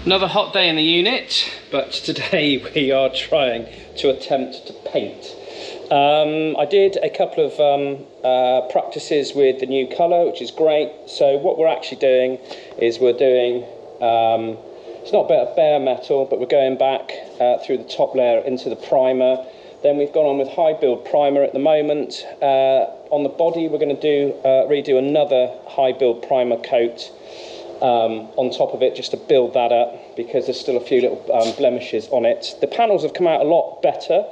Another hot day in the unit, but today we are trying to attempt to paint. I did a couple of practices with the new colour, which is great. So what we're actually doing is we're doing, it's not bare metal, but we're going back through the top layer into the primer. Then we've gone on with high build primer at the moment. On the body we're going to redo another high build primer coat on top of it, just to build that up, because there's still a few little blemishes on it. The panels have come out a lot better,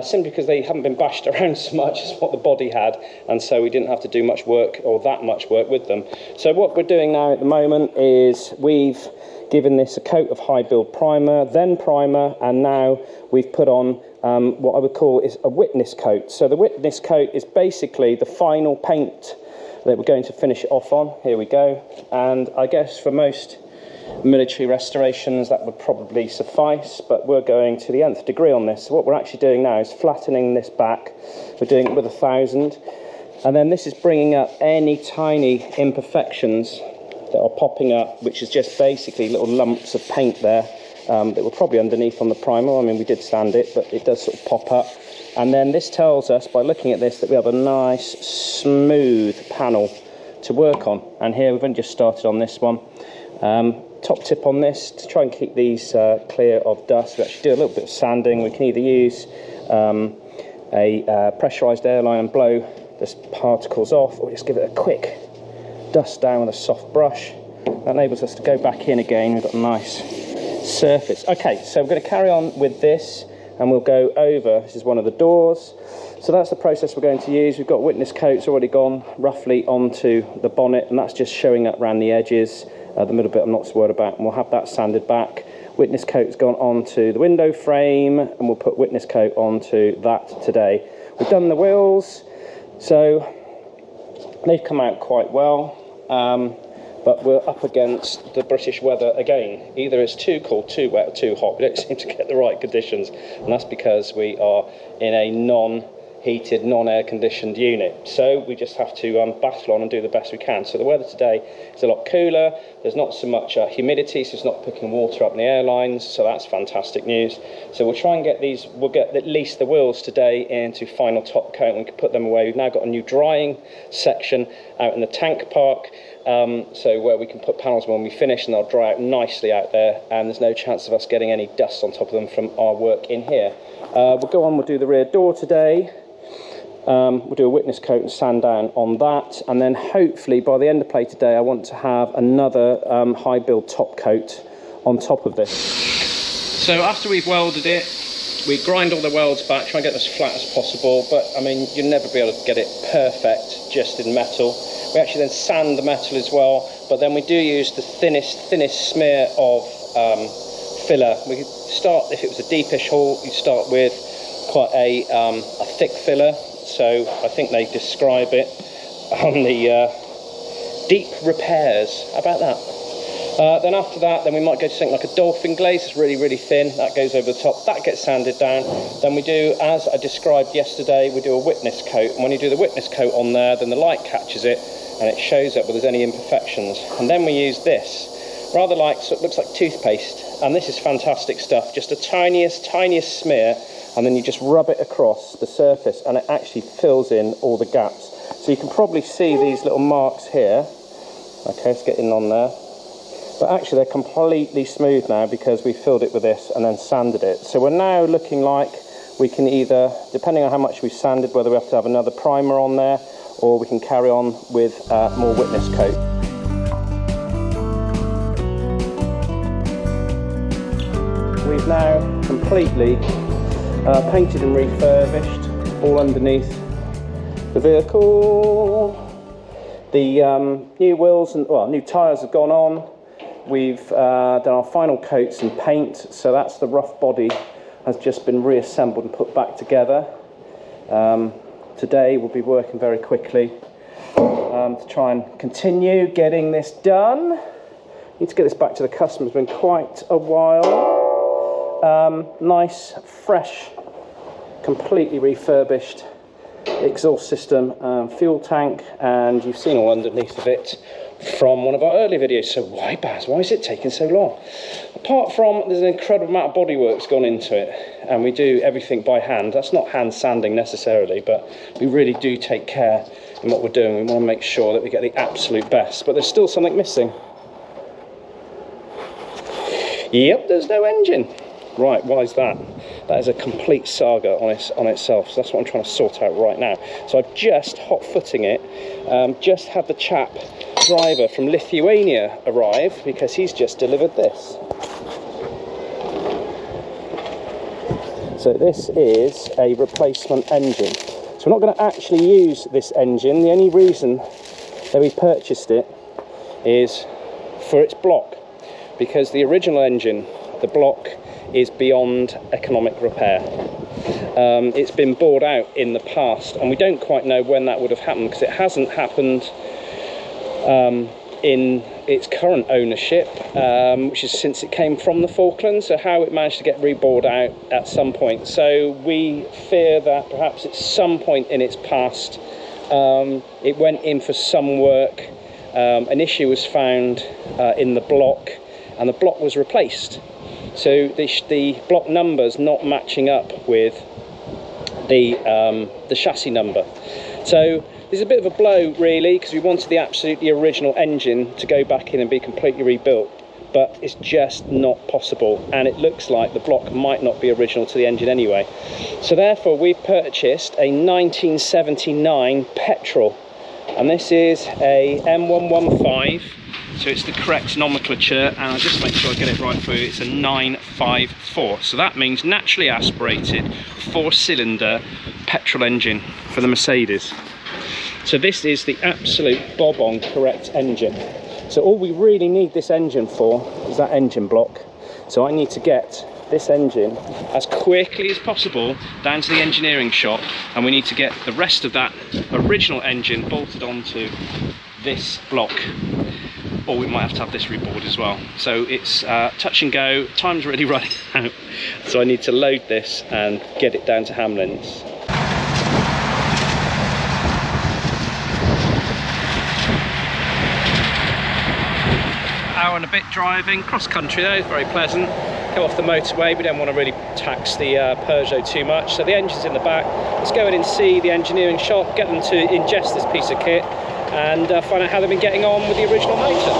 simply because they haven't been bashed around so much as what the body had, and so we didn't have to do much work, or that much work, with them. So what we're doing now at the moment is we've given this a coat of high build primer, then primer, and now we've put on what I would call is a witness coat. So the witness coat is basically the final paint that we're going to finish it off on. Here we go. And I guess for most military restorations that would probably suffice, but we're going to the nth degree on this. So what we're actually doing now is flattening this back. We're doing it with 1000, and then this is bringing up any tiny imperfections that are popping up, which is just basically little lumps of paint there that were probably underneath on the primer. I mean, we did sand it, but it does sort of pop up. And then this tells us, by looking at this, that we have a nice smooth panel to work on. And here we've only just started on this one. Top tip on this, to try and keep these clear of dust, we actually do a little bit of sanding. We can either use a pressurised airline and blow the particles off, or just give it a quick dust down with a soft brush. That enables us to go back in again. We've got a nice surface. Okay, so we're going to carry on with this, and we'll go over, this is one of the doors. So that's the process we're going to use. We've got witness coats already gone roughly onto the bonnet, and that's just showing up around the edges. The middle bit I'm not so worried about, and we'll have that sanded back. Witness coat's gone onto the window frame, and we'll put witness coat onto that today. We've done the wheels, so they've come out quite well. But we're up against the British weather again. Either it's too cold, too wet, or too hot. We don't seem to get the right conditions, and that's because we are in a non-heated, non-air conditioned unit. So we just have to battle on and do the best we can. So the weather today is a lot cooler. There's not so much humidity, so it's not picking water up in the airlines, so that's fantastic news. So we'll try and get these, we'll get at least the wheels today into final top coat, and we can put them away. We've now got a new drying section out in the tank park, so where we can put panels when we finish, and they'll dry out nicely out there, and there's no chance of us getting any dust on top of them from our work in here. We'll go on, we'll do the rear door today. We'll do a witness coat and sand down on that, and then hopefully by the end of play today I want to have another high build top coat on top of this. So after we've welded it, we grind all the welds back, try and get them as flat as possible, but I mean, you'll never be able to get it perfect just in metal. We actually then sand the metal as well, but then we do use the thinnest smear of filler. We could start, if it was a deepish hole, you'd start with quite a thick filler. So I think they describe it on the deep repairs. How about that? Then after that, then we might go to something like a dolphin glaze. It's really, really thin. That goes over the top. That gets sanded down. Then we do, as I described yesterday, we do a witness coat. And when you do the witness coat on there, then the light catches it and it shows up whether there's any imperfections. And then we use this, rather like, so it looks like toothpaste. And this is fantastic stuff. Just the tiniest smear, and then you just rub it across the surface, and it actually fills in all the gaps. So you can probably see these little marks here. Okay, let's get in on there. But actually they're completely smooth now because we filled it with this and then sanded it. So we're now looking like we can either, depending on how much we've sanded, whether we have to have another primer on there, or we can carry on with more witness coat. We've now completely painted and refurbished all underneath the vehicle. The new wheels and new tyres have gone on. We've done our final coats and paint, so that's the rough body has just been reassembled and put back together. Today we'll be working very quickly to try and continue getting this done. Need to get this back to the customer. It's been quite a while. Nice, fresh, completely refurbished exhaust system, fuel tank, and you've seen all underneath of it. from one of our earlier videos. So why, Baz? Why is it taking so long? Apart from there's an incredible amount of bodywork's gone into it, and we do everything by hand. That's not hand sanding necessarily, but we really do take care in what we're doing. We want to make sure that we get the absolute best, but there's still something missing. Yep, there's no engine. Right, why is that? That is a complete saga on itself, so that's what I'm trying to sort out right now. So I'm just hot-footing it, just had the chap driver from Lithuania arrive, because he's just delivered this. So this is a replacement engine. So we're not going to actually use this engine. The only reason that we purchased it is for its block, because the original engine, the block, is beyond economic repair. It's been bored out in the past, and we don't quite know when that would have happened, because it hasn't happened in its current ownership, which is since it came from the Falklands. So how it managed to get rebored out at some point. So we fear that perhaps at some point in its past, it went in for some work, an issue was found in the block, and the block was replaced. So the block numbers not matching up with the chassis number. So this is a bit of a blow, really, because we wanted the absolutely original engine to go back in and be completely rebuilt, but it's just not possible, and it looks like the block might not be original to the engine anyway. So therefore we've purchased a 1979 petrol, and this is a M115. So it's the correct nomenclature, and I'll just make sure I get it right for you. It's a 954. So that means naturally aspirated 4-cylinder petrol engine for the Mercedes. So this is the absolute bob-on correct engine. So all we really need this engine for is that engine block. So I need to get this engine as quickly as possible down to the engineering shop, and we need to get the rest of that original engine bolted onto this block, or we might have to have this reboard as well. So it's touch and go. Time's really running out, so I need to load this and get it down to Hamlin's. Hour and a bit driving, cross country though, very pleasant. Come off the motorway, we don't want to really tax the Peugeot too much. So the engine's in the back. Let's go in and see the engineering shop, get them to ingest this piece of kit, and find out how they've been getting on with the original motor.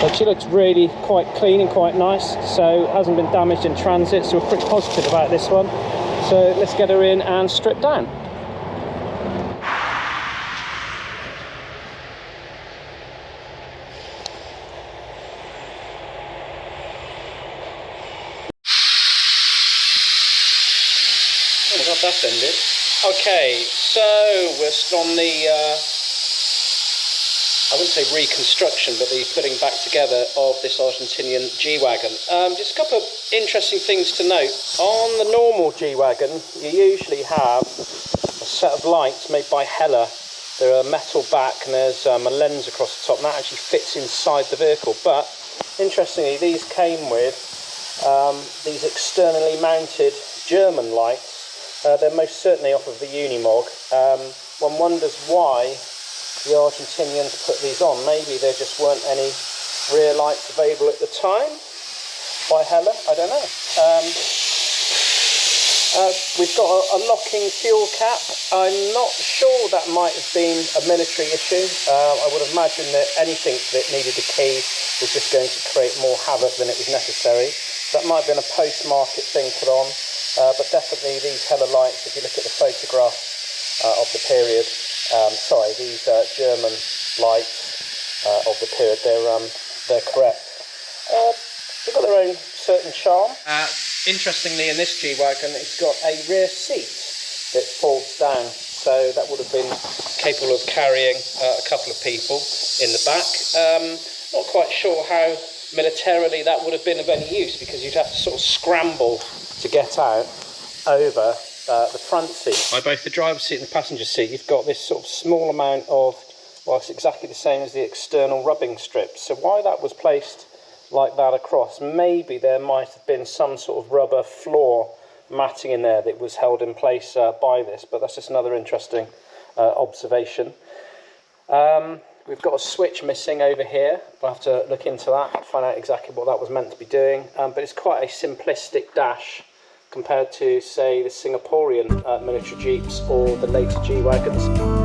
But she looks really quite clean and quite nice, so hasn't been damaged in transit, so we're pretty positive about this one. So let's get her in and strip down. Oh my god, that's ended. Okay, so we're still on the I wouldn't say reconstruction, but the putting back together of this Argentinian G Wagon. Just a couple of interesting things to note. On the normal G Wagon, you usually have a set of lights made by Hella. They're a metal back, and there's a lens across the top, and that actually fits inside the vehicle. But interestingly, these came with these externally mounted German lights. They're most certainly off of the Unimog. One wonders why the Argentinians put these on. Maybe there just weren't any rear lights available at the time by Hella, I don't know. We've got a locking fuel cap. I'm not sure that might have been a military issue. I would imagine that anything that needed a key was just going to create more havoc than it was necessary. That might have been a post-market thing put on, but definitely these Hella lights, if you look at the photographs of the period, these German lights of the period, they're correct. They've got their own certain charm. Interestingly, in this G-Wagon, it's got a rear seat that folds down, so that would have been capable of carrying a couple of people in the back. Not quite sure how militarily that would have been of any use, because you'd have to sort of scramble to get out over the front seat. By both the driver's seat and the passenger seat, you've got this sort of small amount of, well, it's exactly the same as the external rubbing strips. So why that was placed like that across, maybe there might have been some sort of rubber floor matting in there that was held in place by this, but that's just another interesting observation. We've We've got a switch missing over here. We'll have to look into that, find out exactly what that was meant to be doing. But it's quite a simplistic dash compared to, say, the Singaporean military Jeeps or the later G Wagons.